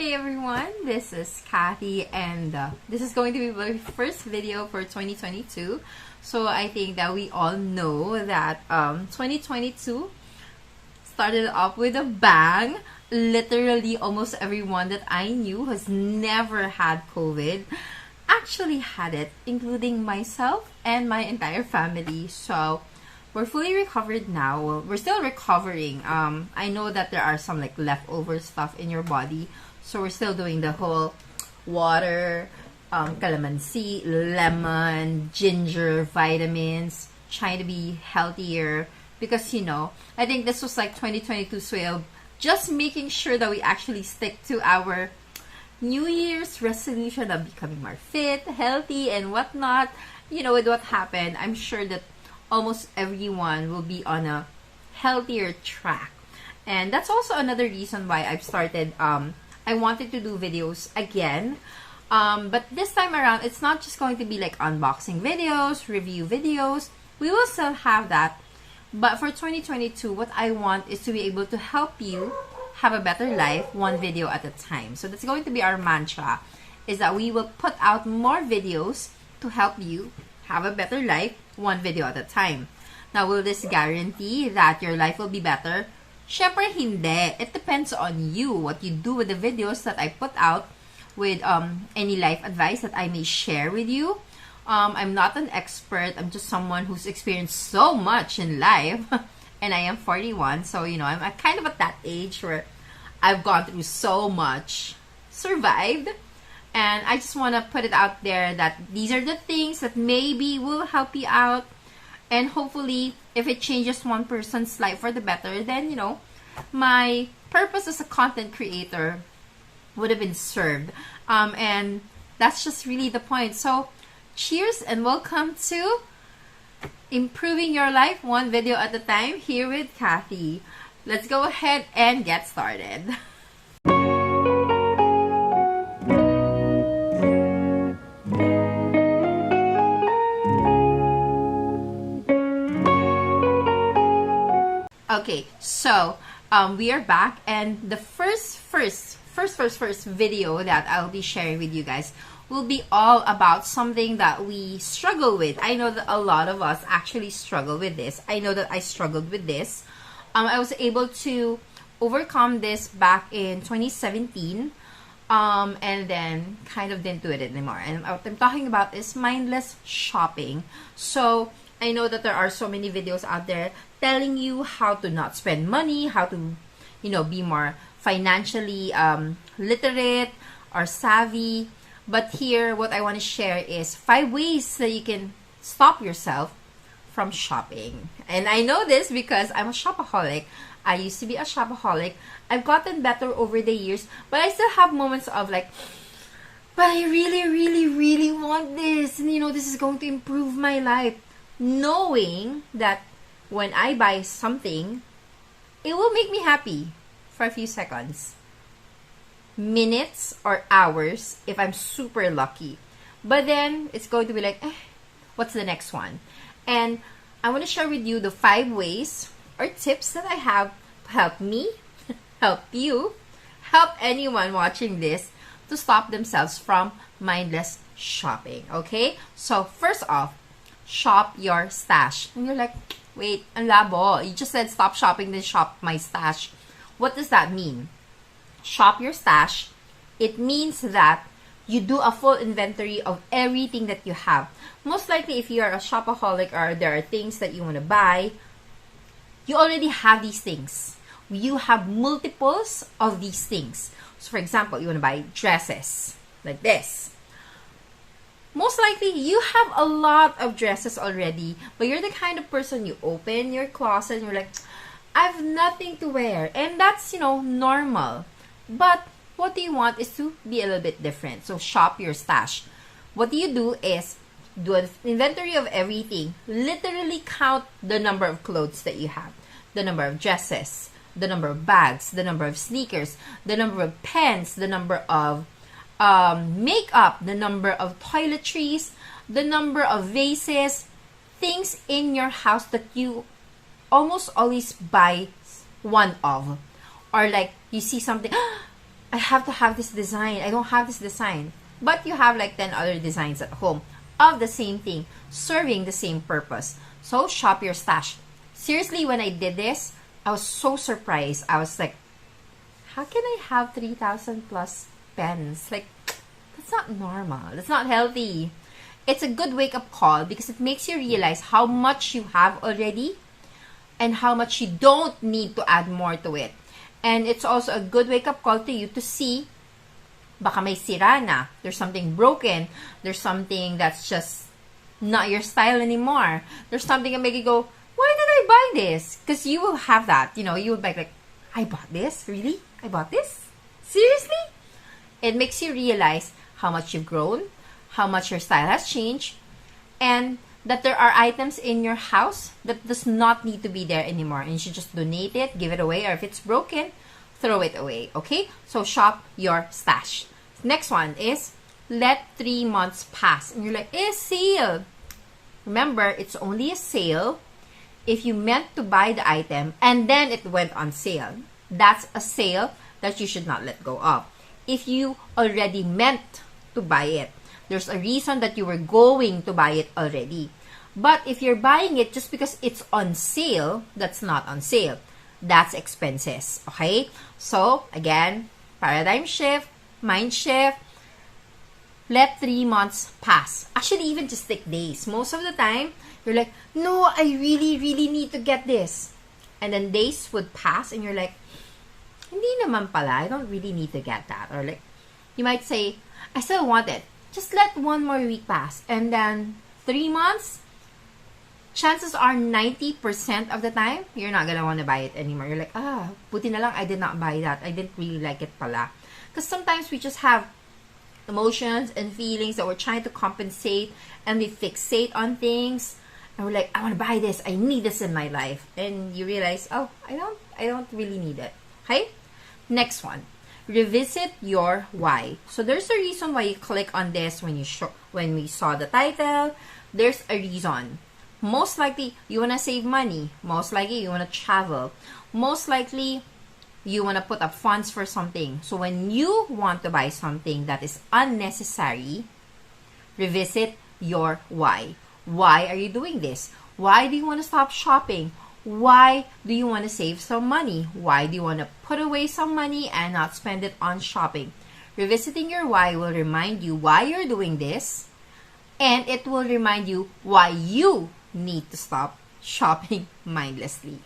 Hey everyone, this is Kathy and this is going to be my first video for 2022. So I think that we all know that 2022 started off with a bang. Literally almost everyone that I knew has never had COVID actually had it, including myself and my entire family. So we're fully recovered now. Well, we're still recovering. I know that there are some like leftover stuff in your body. So we're still doing the whole water, calamansi, lemon, ginger, vitamins, trying to be healthier. Because, I think this was like 2022's way of just making sure that we actually stick to our New Year's resolution of becoming more fit, healthy, and whatnot. With what happened, I'm sure that almost everyone will be on a healthier track. And that's also another reason why I've started, I wanted to do videos again. But this time around, it's not just going to be like unboxing videos, review videos. We will still have that. But for 2022, what I want is to be able to help you have a better life one video at a time. So that's going to be our mantra, is that we will put out more videos to help you have a better life one video at a time. Now, will this guarantee that your life will be better? Syempre, hindi. It depends on you, what you do with the videos that I put out, with any life advice that I may share with you. I'm not an expert. I'm just someone who's experienced so much in life. And I am 41, so, I'm kind of at that age where I've gone through so much, survived. And I just want to put it out there that these are the things that maybe will help you out. And hopefully, if it changes one person's life for the better, then, my purpose as a content creator would have been served. And that's just really the point. So, cheers and welcome to Improving Your Life One Video at a Time here with Kathy. Let's go ahead and get started. Okay, so we are back, and the first video that I'll be sharing with you guys will be all about something that we struggle with. I know that a lot of us actually struggle with this. I know that I struggled with this. I was able to overcome this back in 2017, and then kind of didn't do it anymore. And what I'm talking about is mindless shopping. So I know that there are so many videos out there telling you how to not spend money, how to, be more financially literate or savvy. But here, what I want to share is 5 ways that you can stop yourself from shopping. And I know this because I'm a shopaholic. I used to be a shopaholic. I've gotten better over the years, but I still have moments of like, but I really, really, really want this. And, this is going to improve my life. Knowing that when I buy something, it will make me happy for a few seconds, minutes, or hours if I'm super lucky. But then it's going to be like, what's the next one? And I want to share with you the 5 ways or tips that I have to help me, help you, help anyone watching this to stop themselves from mindless shopping. Okay? So first off, shop your stash. And you're like, wait, ang labo. You just said stop shopping, then shop my stash. What does that mean? Shop your stash. It means that you do a full inventory of everything that you have. Most likely, if you are a shopaholic or there are things that you want to buy, you already have these things. You have multiples of these things. So, for example, you want to buy dresses like this. Most likely, you have a lot of dresses already, but you're the kind of person, you open your closet and you're like, I have nothing to wear. And that's, normal. But what you want is to be a little bit different. So, shop your stash. What you do is do an inventory of everything. Literally count the number of clothes that you have, the number of dresses, the number of bags, the number of sneakers, the number of pens, the number of makeup, the number of toiletries, the number of vases, things in your house that you almost always buy one of. Or like you see something, I have to have this design. I don't have this design. But you have like 10 other designs at home of the same thing, serving the same purpose. So shop your stash. Seriously, when I did this, I was so surprised. I was like, how can I have 3,000 plus pens? Like, that's not normal. That's not healthy. It's a good wake-up call because it makes you realize how much you have already and how much you don't need to add more to it. And it's also a good wake-up call to you to see baka may sira na. There's something broken. There's something that's just not your style anymore. There's something that make you go, why did I buy this? Because you will have that. You know, you will be like, I bought this? Really? I bought this? Seriously? It makes you realize how much you've grown, how much your style has changed, and that there are items in your house that does not need to be there anymore. And you should just donate it, give it away, or if it's broken, throw it away. Okay? So shop your stash. Next one is let 3 months pass. And you're like, sale. Remember, it's only a sale if you meant to buy the item and then it went on sale. That's a sale that you should not let go of. If you already meant to buy it, there's a reason that you were going to buy it already. But if you're buying it just because it's on sale, that's not on sale. That's expenses. Okay? So, again, paradigm shift, mind shift. Let 3 months pass. Actually, even just take days. Most of the time, you're like, no, I really, really need to get this. And then days would pass and you're like, hindi naman pala, I don't really need to get that. Or like, you might say, I still want it. Just let 1 more week pass. And then 3 months, chances are 90% of the time, you're not gonna want to buy it anymore. You're like, buti na lang I did not buy that. I didn't really like it pala. Because sometimes we just have emotions and feelings that we're trying to compensate and we fixate on things. And we're like, I want to buy this. I need this in my life. And you realize, oh, I don't really need it. Okay? Next one. Revisit your why. So there's a reason why you click on this when we saw the title. There's a reason. Most likely, you want to save money. Most likely, you want to travel. Most likely, you want to put up funds for something. So when you want to buy something that is unnecessary, revisit your why. Why are you doing this? Why do you want to stop shopping? Why do you want to save some money? Why do you want to put away some money and not spend it on shopping? Revisiting your why will remind you why you're doing this, and it will remind you why you need to stop shopping mindlessly.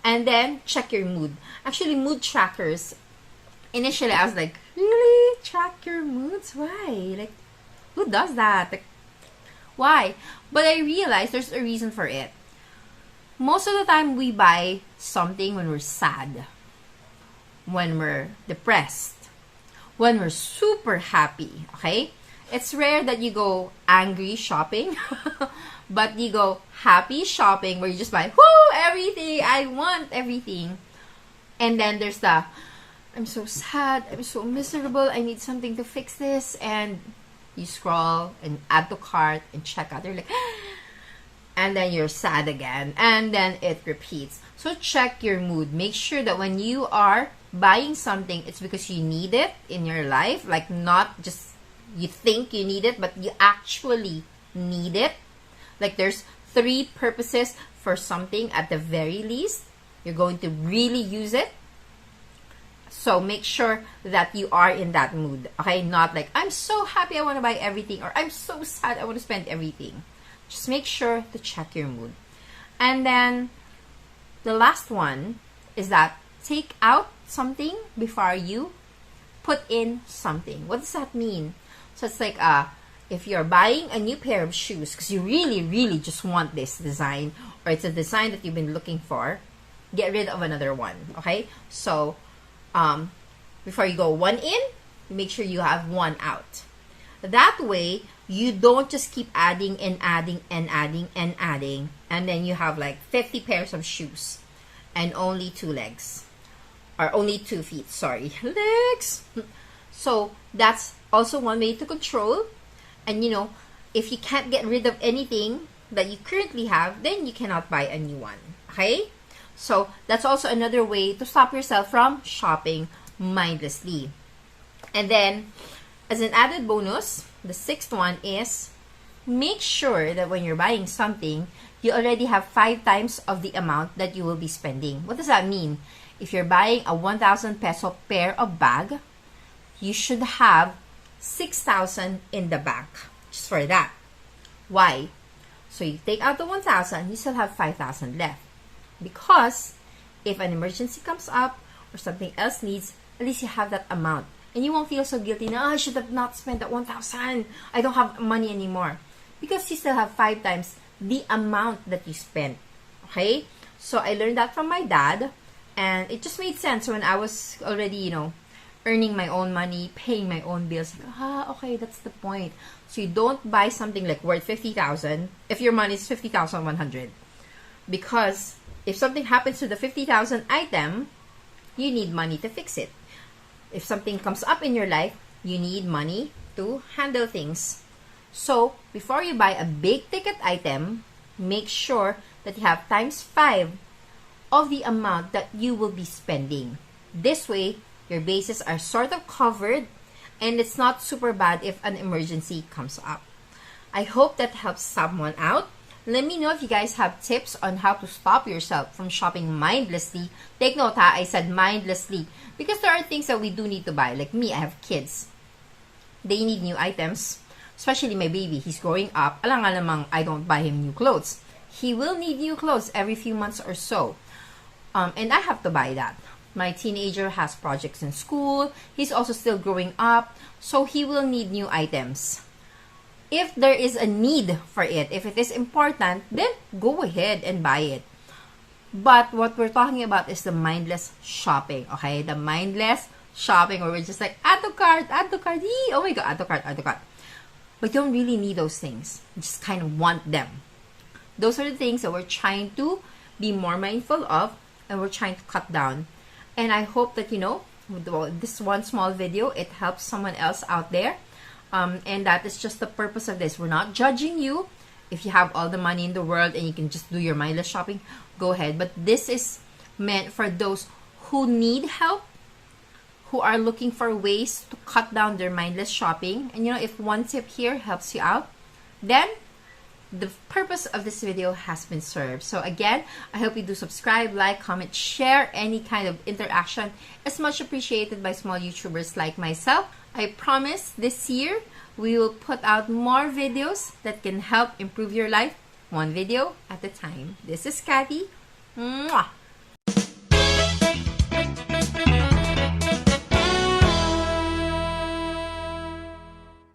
And then, check your mood. Actually, mood trackers, initially I was like, really? Track your moods? Why? Like, who does that? Like, why? But I realized there's a reason for it. Most of the time, we buy something when we're sad, when we're depressed, when we're super happy, okay? It's rare that you go angry shopping, but you go happy shopping where you just buy, whoo, everything, I want everything. And then there's the, I'm so sad, I'm so miserable, I need something to fix this. And you scroll and add to cart and check out. You're like, and then you're sad again. And then it repeats. So check your mood. Make sure that when you are buying something, it's because you need it in your life. Like not just you think you need it, but you actually need it. Like there's 3 purposes for something at the very least. You're going to really use it. So make sure that you are in that mood. Okay, not like, I'm so happy I want to buy everything, or I'm so sad I want to spend everything. Just make sure to check your mood. And then the last one is that take out something before you put in something. What does that mean? So it's like if you're buying a new pair of shoes because you really, really just want this design, or it's a design that you've been looking for, get rid of another one. Okay? So before you go 1 in, make sure you have 1 out. That way, you don't just keep adding and adding and adding and adding, and then you have like 50 pairs of shoes and only 2 legs, or only 2 feet, sorry, legs. So that's also one way to control. And you know, if you can't get rid of anything that you currently have, then you cannot buy a new one. Okay? So that's also another way to stop yourself from shopping mindlessly. And then, as an added bonus, the sixth one is make sure that when you're buying something, you already have 5 times of the amount that you will be spending. What does that mean? If you're buying a 1,000 peso pair of bag, you should have 6,000 in the bank just for that. Why? So you take out the 1,000, you still have 5,000 left. Because if an emergency comes up or something else needs, at least you have that amount. And you won't feel so guilty na, I should have not spent that 1,000. I don't have money anymore. Because you still have 5 times the amount that you spent. Okay? So I learned that from my dad. And it just made sense when I was already, earning my own money, paying my own bills. Okay, that's the point. So you don't buy something like worth 50,000 if your money is 50,100. Because if something happens to the 50,000 item, you need money to fix it. If something comes up in your life, you need money to handle things. So, before you buy a big ticket item, make sure that you have times 5 of the amount that you will be spending. This way, your bases are sort of covered and it's not super bad if an emergency comes up. I hope that helps someone out. Let me know if you guys have tips on how to stop yourself from shopping mindlessly. Take note ha, I said mindlessly because there are things that we do need to buy. Like me, I have kids. They need new items. Especially my baby, he's growing up. Alam nga namang I don't buy him new clothes. He will need new clothes every few months or so. And I have to buy that. My teenager has projects in school. He's also still growing up. So he will need new items. If there is a need for it, if it is important, then go ahead and buy it. But what we're talking about is the mindless shopping, okay? The mindless shopping where we're just like, add to cart, yee! Oh my God, add to cart. But you don't really need those things. You just kind of want them. Those are the things that we're trying to be more mindful of and we're trying to cut down. And I hope that, with this one small video, it helps someone else out there. And that is just the purpose of this. We're not judging you. If you have all the money in the world and you can just do your mindless shopping, go ahead. But this is meant for those who need help, who are looking for ways to cut down their mindless shopping. And if one tip here helps you out, then the purpose of this video has been served. So again, I hope you do subscribe, like, comment, share. Any kind of interaction is much appreciated by small YouTubers like myself. I promise this year we will put out more videos that can help improve your life, one video at a time. This is Kathy. Mwah!